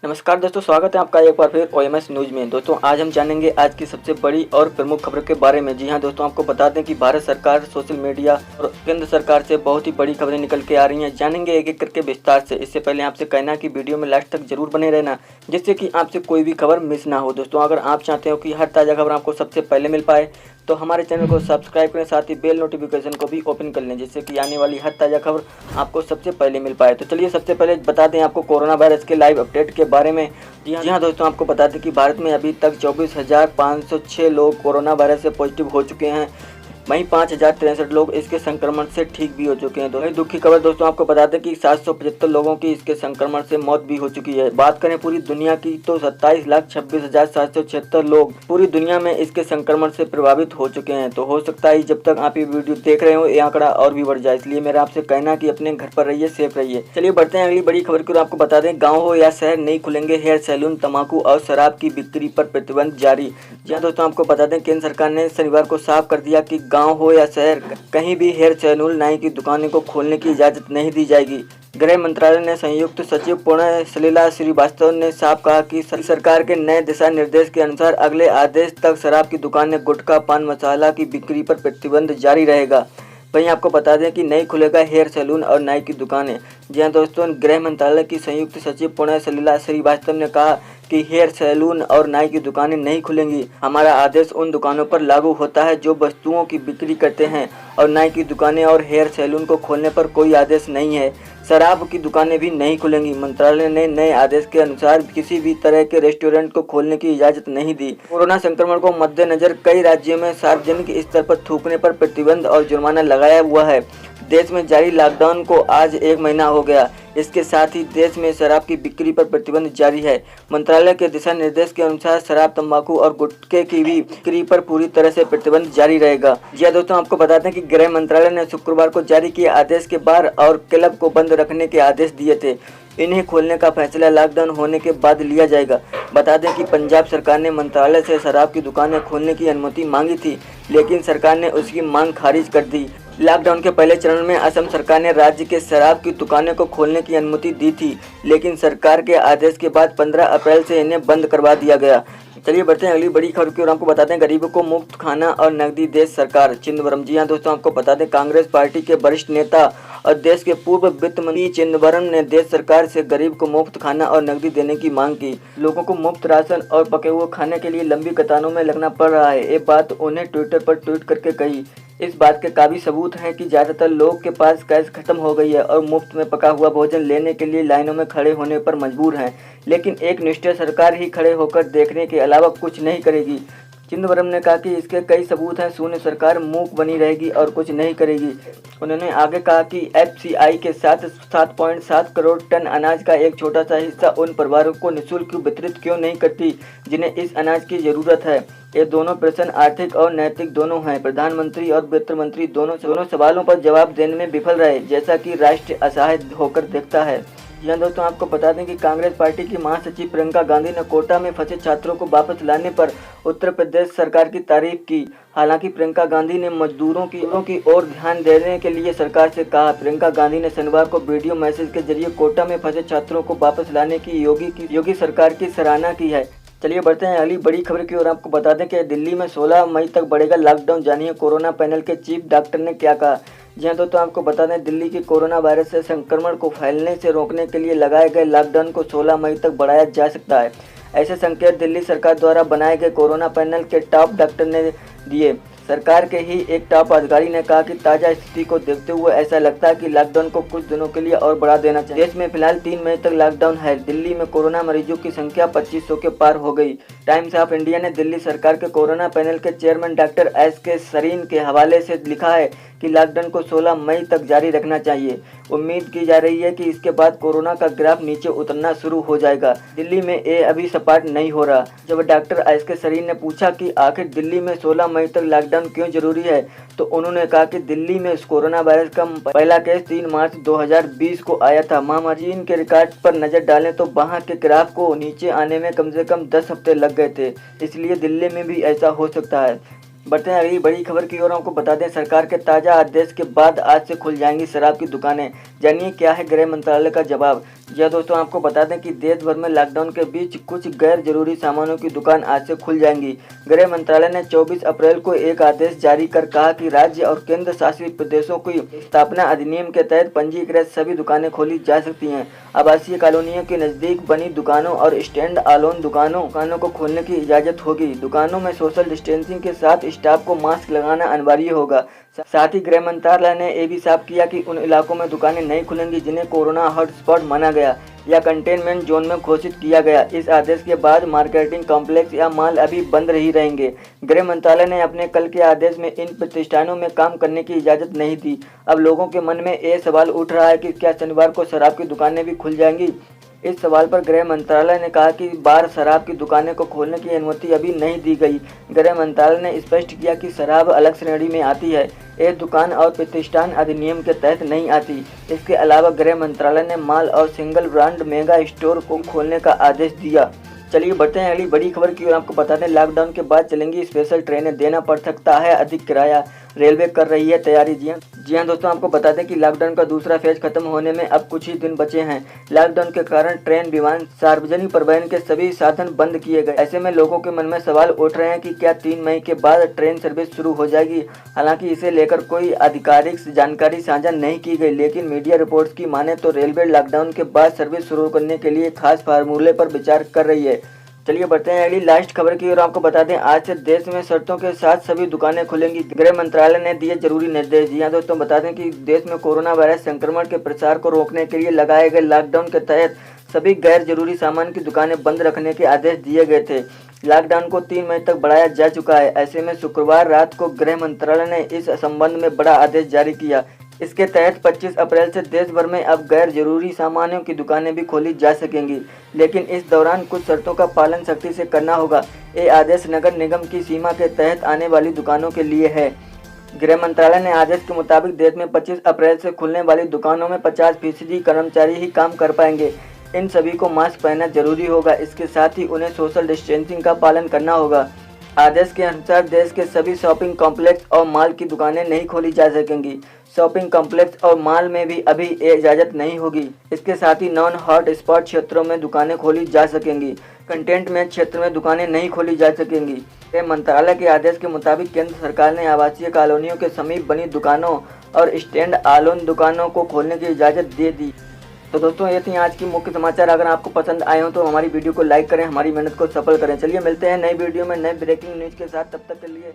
नमस्कार दोस्तों, स्वागत है आपका एक बार फिर ओएमएस न्यूज में। दोस्तों आज हम जानेंगे आज की सबसे बड़ी और प्रमुख खबरों के बारे में। जी हां दोस्तों, आपको बता दें कि भारत सरकार, सोशल मीडिया और केंद्र सरकार से बहुत ही बड़ी खबरें निकल के आ रही हैं। जानेंगे एक एक करके विस्तार से। इससे पहले आपसे कहना है कि वीडियो में लास्ट तक जरूर बने रहना, जिससे कि आपसे कोई भी खबर मिस ना हो। दोस्तों अगर आप चाहते हो कि हर ताज़ा खबर आपको सबसे पहले मिल पाए तो हमारे चैनल को सब्सक्राइब करें, साथ ही बेल नोटिफिकेशन को भी ओपन कर लें, जिससे कि आने वाली हर ताज़ा खबर आपको सबसे पहले मिल पाए। तो चलिए सबसे पहले बता दें आपको कोरोना वायरस के लाइव अपडेट के बारे में। जी हाँ दोस्तों, आपको बता दें कि भारत में अभी तक 24,506 लोग कोरोना वायरस से पॉजिटिव हो चुके हैं। वहीं 5,063 लोग इसके संक्रमण से ठीक भी हो चुके हैं। वहीं दुख की खबर दोस्तों, आपको बता दें कि 775 लोगों की इसके संक्रमण से मौत भी हो चुकी है। बात करें पूरी दुनिया की तो 27,26,776 लोग पूरी दुनिया में इसके संक्रमण से प्रभावित हो चुके हैं। तो हो सकता है जब तक आप ये वीडियो देख रहे हो ये आंकड़ा और भी बढ़ जाए, इसलिए मेरा आपसे कहना कि अपने घर पर रहिए, सेफ रहिए। चलिए बढ़ते हैं अगली बड़ी खबर की ओर। आपको बता दें गाँव हो या शहर नहीं खुलेंगे हेयर सैलून, तम्बाकू और शराब की बिक्री पर प्रतिबंध जारी। जी हाँ दोस्तों, आपको बता दें केंद्र सरकार ने शनिवार को साफ कर दिया कि गांव हो या शहर कहीं भी हेयर सैलून, नाई की दुकानें को खोलने की इजाजत नहीं दी जाएगी। गृह मंत्रालय ने संयुक्त सचिव पुण्य सलिला श्रीवास्तव ने साफ कहा कि सरकार के नए दिशा निर्देश के अनुसार अगले आदेश तक शराब की दुकानें, गुटखा, पान मसाला की बिक्री पर प्रतिबंध जारी रहेगा। वहीं आपको बता दें कि नहीं खुलेगा हेयर सैलून और नाई की दुकानें। जी हाँ दोस्तों, गृह मंत्रालय की संयुक्त सचिव पुण्य सलिला श्रीवास्तव ने कहा कि हेयर सैलून और नाई की दुकानें नहीं खुलेंगी। हमारा आदेश उन दुकानों पर लागू होता है जो वस्तुओं की बिक्री करते हैं, और नाई की दुकानें और हेयर सैलून को खोलने पर कोई आदेश नहीं है। शराब की दुकानें भी नहीं खुलेंगी। मंत्रालय ने नए आदेश के अनुसार किसी भी तरह के रेस्टोरेंट को खोलने की इजाजत नहीं दी। कोरोना संक्रमण को मद्देनजर कई राज्यों में सार्वजनिक स्तर पर थूकने पर प्रतिबंध और जुर्माना लगाया हुआ है। देश में जारी लॉकडाउन को आज 1 महीना हो गया। इसके साथ ही देश में शराब की बिक्री पर प्रतिबंध जारी है। मंत्रालय के दिशा निर्देश के अनुसार शराब, तंबाकू और गुटखे की भी बिक्री पर पूरी तरह से प्रतिबंध जारी रहेगा। जी दोस्तों, आपको बता दें कि गृह मंत्रालय ने शुक्रवार को जारी किए आदेश के बार और क्लब को बंद रखने के आदेश दिए थे। इन्हें खोलने का फैसला लॉकडाउन होने के बाद लिया जाएगा। बता दें कि पंजाब सरकार ने मंत्रालय से शराब की दुकानें खोलने की अनुमति मांगी थी, लेकिन सरकार ने उसकी मांग खारिज कर दी। लॉकडाउन के पहले चरण में असम सरकार ने राज्य के शराब की दुकानें को खोलने की अनुमति दी थी, लेकिन सरकार के आदेश के बाद 15 अप्रैल से इन्हें बंद करवा दिया गया। चलिए बढ़ते हैं अगली बड़ी खबर की ओर। आपको बताते हैं गरीबों को मुफ्त खाना और नकदी देश सरकार, चिदंबरम। जी हाँ दोस्तों, आपको बता दें कांग्रेस पार्टी के वरिष्ठ नेता और देश के पूर्व वित्त मंत्री चिदंबरम ने देश सरकार से गरीब को मुफ्त खाना और नकदी देने की मांग की। लोगों को मुफ्त राशन और पके हुए खाने के लिए लंबी कतारों में लगना पड़ रहा है। ये बात उन्हें ट्विटर पर ट्वीट करके कही। इस बात के काफी सबूत हैं कि ज्यादातर लोग के पास कैश खत्म हो गई है और मुफ्त में पका हुआ भोजन लेने के लिए लाइनों में खड़े होने पर मजबूर हैं। लेकिन एक निष्ठा सरकार ही खड़े होकर देखने के अलावा कुछ नहीं करेगी। चिदंबरम ने कहा कि इसके कई सबूत हैं। शून्य सरकार मूक बनी रहेगी और कुछ नहीं करेगी। उन्होंने आगे कहा कि एफसीआई के साथ 7.7 करोड़ टन अनाज का एक छोटा सा हिस्सा उन परिवारों को निःशुल्क वितरित क्यों नहीं करती जिन्हें इस अनाज की जरूरत है। ये दोनों प्रश्न आर्थिक और नैतिक दोनों हैं। प्रधानमंत्री और वित्त मंत्री दोनों सवालों पर जवाब देने में विफल रहे, जैसा कि राष्ट्र असहाय होकर देखता है। यहाँ दोस्तों, आपको बता दें कि कांग्रेस पार्टी की महासचिव प्रियंका गांधी ने कोटा में फंसे छात्रों को वापस लाने पर उत्तर प्रदेश सरकार की तारीफ की। हालांकि प्रियंका गांधी ने मजदूरों की ओर ध्यान देने के लिए सरकार से कहा। प्रियंका गांधी ने शनिवार को वीडियो मैसेज के जरिए कोटा में फंसे छात्रों को वापस लाने की योगी सरकार की सराहना की है। चलिए बढ़ते हैं अगली बड़ी खबर की ओर। आपको बता दें कि दिल्ली में 16 मई तक बढ़ेगा लॉकडाउन। जानिए कोरोना पैनल के चीफ डॉक्टर ने क्या कहा। जी हाँ दोस्तों, आपको बता दें दिल्ली की कोरोना वायरस से संक्रमण को फैलने से रोकने के लिए लगाए गए लॉकडाउन को 16 मई तक बढ़ाया जा सकता है। ऐसे संकेत दिल्ली सरकार द्वारा बनाए गए कोरोना पैनल के टॉप डॉक्टर ने दिए। सरकार के ही एक टॉप अधिकारी ने कहा कि ताज़ा स्थिति को देखते हुए ऐसा लगता है कि लॉकडाउन को कुछ दिनों के लिए और बढ़ा देना चाहिए। देश में फिलहाल 3 मई तक लॉकडाउन है। दिल्ली में कोरोना मरीजों की संख्या 2500 के पार हो गई। टाइम्स ऑफ इंडिया ने दिल्ली सरकार के कोरोना पैनल के चेयरमैन डॉक्टर एस.के. सरीन के हवाले से लिखा है कि लॉकडाउन को 16 मई तक जारी रखना चाहिए। उम्मीद की जा रही है कि इसके बाद कोरोना का ग्राफ नीचे उतरना शुरू हो जाएगा। दिल्ली में ये अभी सपाट नहीं हो रहा। जब डॉक्टर एस.के. सरीन ने पूछा कि आखिर दिल्ली में 16 मई तक लॉकडाउन क्यों जरूरी है, तो उन्होंने कहा कि दिल्ली में कोरोना वायरस का पहला केस 3 मार्च 2020 को आया था। महामारी के रिकॉर्ड पर नजर डालें तो वहां के ग्राफ को नीचे आने में कम से कम 10 हफ्ते लग गए थे। इसलिए दिल्ली में भी ऐसा हो सकता है। बढ़ते हैं अगली बड़ी खबर की ओर। आपको बता दें सरकार के ताज़ा आदेश के बाद आज से खुल जाएंगी शराब की दुकानें। जानिए क्या है गृह मंत्रालय का जवाब। यह दोस्तों आपको बता दें कि देश भर में लॉकडाउन के बीच कुछ गैर जरूरी सामानों की दुकान आज से खुल जाएंगी। गृह मंत्रालय ने 24 अप्रैल को एक आदेश जारी कर कहा कि राज्य और केंद्र शासित प्रदेशों की स्थापना अधिनियम के तहत पंजीकृत सभी दुकानें खोली जा सकती हैं। आवासीय कॉलोनियों के नजदीक बनी दुकानों और स्टैंड अलोन दुकानों को खोलने की इजाजत होगी। दुकानों में सोशल डिस्टेंसिंग के साथ स्टाफ को मास्क लगाना अनिवार्य होगा। साथ ही गृह मंत्रालय ने यह भी साफ किया कि उन इलाकों में दुकानें नहीं खुलेंगी जिन्हें कोरोना हॉटस्पॉट माना गया या कंटेनमेंट जोन में घोषित किया गया। इस आदेश के बाद मार्केटिंग कॉम्प्लेक्स या मॉल अभी बंद ही रहेंगे। गृह मंत्रालय ने अपने कल के आदेश में इन प्रतिष्ठानों में काम करने की इजाजत नहीं दी। अब लोगों के मन में ये सवाल उठ रहा है कि क्या शनिवार को शराब की दुकानें भी खुल जाएंगी। इस सवाल पर गृह मंत्रालय ने कहा कि बार शराब की दुकानें को खोलने की अनुमति अभी नहीं दी गई। गृह मंत्रालय ने स्पष्ट किया कि शराब अलग श्रेणी में आती है, ये दुकान और प्रतिष्ठान अधिनियम के तहत नहीं आती। इसके अलावा गृह मंत्रालय ने मॉल और सिंगल ब्रांड मेगा स्टोर को खोलने का आदेश दिया। चलिए बढ़ते हैं अगली बड़ी खबर की ओर। आपको बता दें लॉकडाउन के बाद चलेंगी स्पेशल ट्रेनें, देना पड़ सकता है अधिक किराया, रेलवे कर रही है तैयारी। जी हाँ दोस्तों, आपको बता दें कि लॉकडाउन का दूसरा फेज खत्म होने में अब कुछ ही दिन बचे हैं। लॉकडाउन के कारण ट्रेन, विमान, सार्वजनिक परिवहन के सभी साधन बंद किए गए। ऐसे में लोगों के मन में सवाल उठ रहे हैं कि क्या 3 मई के बाद ट्रेन सर्विस शुरू हो जाएगी। हालांकि इसे लेकर कोई आधिकारिक जानकारी साझा नहीं की गई, लेकिन मीडिया रिपोर्ट्स की माने तो रेलवे लॉकडाउन के बाद सर्विस शुरू करने के लिए खास फार्मूले पर विचार कर रही है। चलिए बढ़ते हैं अगली लास्ट खबर की ओर। आपको बता दें आज से देश में शर्तों के साथ सभी दुकानें खुलेंगी। गृह मंत्रालय ने दिए जरूरी निर्देश। जी हाँ दोस्तों, बता दें कि देश में कोरोना वायरस संक्रमण के प्रसार को रोकने के लिए लगाए गए लॉकडाउन के तहत सभी गैर जरूरी सामान की दुकानें बंद रखने के आदेश दिए गए थे। लॉकडाउन को 3 मई तक बढ़ाया जा चुका है। ऐसे में शुक्रवार रात को गृह मंत्रालय ने इस संबंध में बड़ा आदेश जारी किया। इसके तहत 25 अप्रैल से देश भर में अब गैर जरूरी सामानों की दुकानें भी खोली जा सकेंगी, लेकिन इस दौरान कुछ शर्तों का पालन सख्ती से करना होगा। ये आदेश नगर निगम की सीमा के तहत आने वाली दुकानों के लिए है। गृह मंत्रालय ने आदेश के मुताबिक देश में 25 अप्रैल से खुलने वाली दुकानों में 50% कर्मचारी ही काम कर पाएंगे। इन सभी को मास्क पहनना जरूरी होगा। इसके साथ ही उन्हें सोशल डिस्टेंसिंग का पालन करना होगा। आदेश के अनुसार देश के सभी शॉपिंग कॉम्प्लेक्स और मॉल की दुकानें नहीं खोली जा सकेंगी। शॉपिंग कॉम्प्लेक्स और मॉल में भी अभी इजाजत नहीं होगी। इसके साथ ही नॉन हॉट स्पॉट क्षेत्रों में दुकानें खोली जा सकेंगी। कंटेनमेंट क्षेत्र में दुकानें नहीं खोली जा सकेंगी। गृह मंत्रालय के आदेश के मुताबिक केंद्र सरकार ने आवासीय कॉलोनियों के समीप बनी दुकानों और स्टैंड अलोन दुकानों को खोलने की इजाज़त दे दी। तो दोस्तों ये थी आज की मुख्य समाचार। अगर आपको पसंद आए हो तो हमारी वीडियो को लाइक करें, हमारी मेहनत को सफल करें। चलिए मिलते हैं नई वीडियो में नए ब्रेकिंग न्यूज़ के साथ। तब तक के लिए